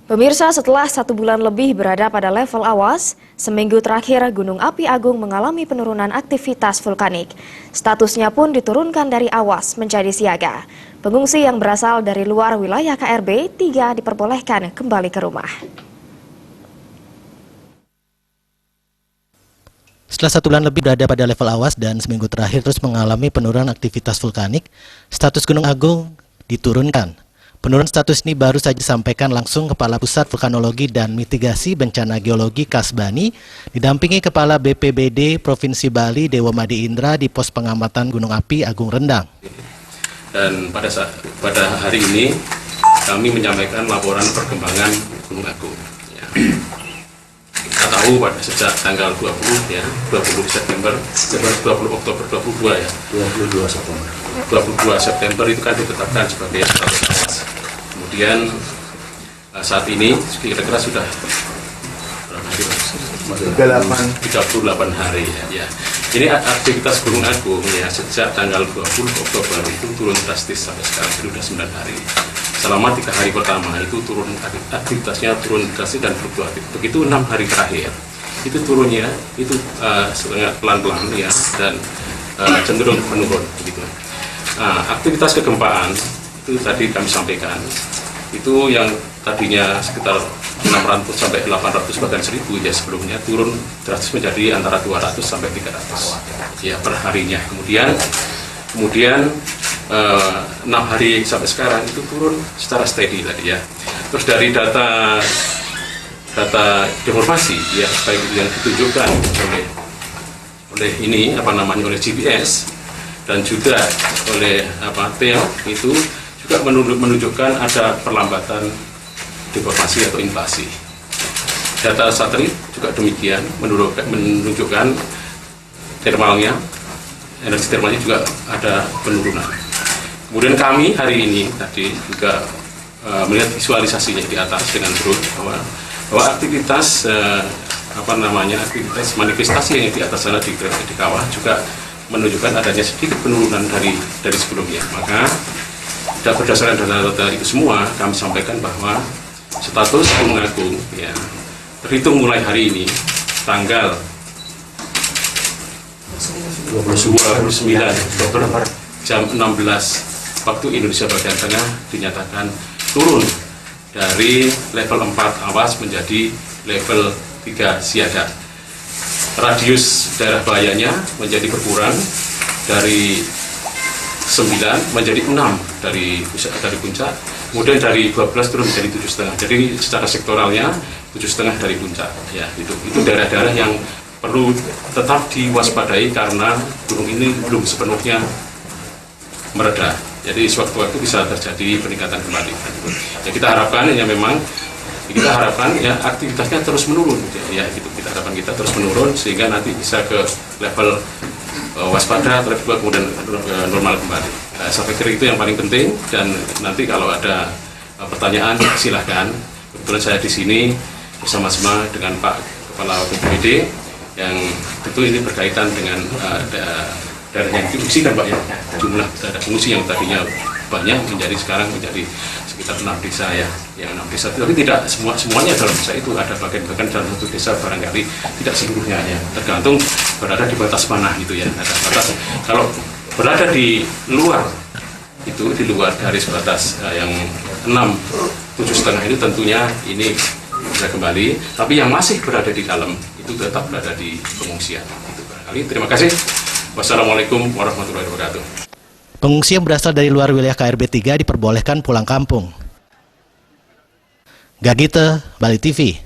Pemirsa, setelah 1 bulan lebih berada pada level awas, seminggu terakhir Gunung Api Agung mengalami penurunan aktivitas vulkanik. Statusnya pun diturunkan dari awas menjadi siaga. Pengungsi yang berasal dari luar wilayah KRB 3 diperbolehkan kembali ke rumah. Setelah 1 bulan lebih berada pada level awas dan seminggu terakhir terus mengalami penurunan aktivitas vulkanik, status Gunung Agung diturunkan. Penurunan status ini baru saja disampaikan langsung Kepala Pusat Vulkanologi dan Mitigasi Bencana Geologi Kasbani, didampingi Kepala BPBD Provinsi Bali Dewa Made Indra di pos pengamatan Gunung Api Agung Rendang. Dan pada hari ini kami menyampaikan laporan perkembangan Gunung Agung. Ya. Kita tahu pada sejak tanggal 20 September, 20 Oktober 22 ya. 22 September itu kan ditetapkan sebagai status awas. Kemudian saat ini kira-kira sudah 38 hari ya. Ini aktivitas Gunung Agung ya sejak tanggal 20 Oktober itu turun drastis sampai sekarang sudah 9 hari. Selama 3 hari pertama itu aktivitasnya turun drastis dan fluktuatif. Begitu 6 hari terakhir itu turunnya itu sangat pelan-pelan ya dan cenderung menurun begitu. Aktivitas kegempaan itu tadi kami sampaikan itu yang tadinya sekitar 600 sampai 800 bahkan 1000 ya sebelumnya turun drastis menjadi antara 200 sampai 300 ya per harinya. Kemudian 6 hari sampai sekarang itu turun secara steady tadi ya. Terus dari data deformasi ya baik yang ditunjukkan oleh GPS dan juga oleh TEL itu juga menunjukkan ada perlambatan deformasi atau invasi. Data satelit juga demikian menunjukkan termalnya, energi termalnya juga ada penurunan. Kemudian kami hari ini tadi juga melihat visualisasinya di atas dengan drone bahwa aktivitas aktivitas manifestasi yang di atas sana di kawah juga menunjukkan adanya sedikit penurunan dari sebelumnya. Maka berdasarkan data-data itu semua kami sampaikan bahwa status Gunung Agung ya terhitung mulai hari ini tanggal 29 Oktober jam 16 waktu Indonesia bagian tengah dinyatakan turun dari level 4 awas menjadi level 3 siaga. Radius daerah bahayanya menjadi berkurang dari 9 menjadi 6 dari puncak, kemudian dari 12 turun menjadi 7,5. Jadi secara sektoralnya 7,5 dari puncak. Ya, itu daerah-daerah yang perlu tetap diwaspadai karena gunung ini belum sepenuhnya mereda. Jadi sewaktu-waktu bisa terjadi peningkatan kembali. Ya, kita harapkan ya aktivitasnya terus menurun. Ya, gitu. Kita terus menurun sehingga nanti bisa ke level waspada, level kemudian normal kembali. Saya pikir itu yang paling penting dan nanti kalau ada pertanyaan silahkan. Kebetulan saya di sini bersama-sama dengan Pak Kepala BPBD yang tentu ini berkaitan dengan daerah yang diungsikan Pak ya. Jumlah daerah pengungsi yang tadinya banyak sekarang menjadi sekitar 6 desa ya. Yang 6 desa tapi tidak semuanya dalam desa itu, ada bagian-bagian dalam satu desa barangkali tidak seluruhnya ya. Tergantung berada di batas mana gitu ya. Ada batas. Kalau berada di luar itu di luar garis batas yang 7,5 itu tentunya ini bisa kembali, tapi yang masih berada di dalam itu tetap berada di pengungsian. Itu barangkali. Terima kasih. Wassalamualaikum warahmatullahi wabarakatuh. Pengungsi yang berasal dari luar wilayah KRB 3 diperbolehkan pulang kampung. Gagite, Bali TV.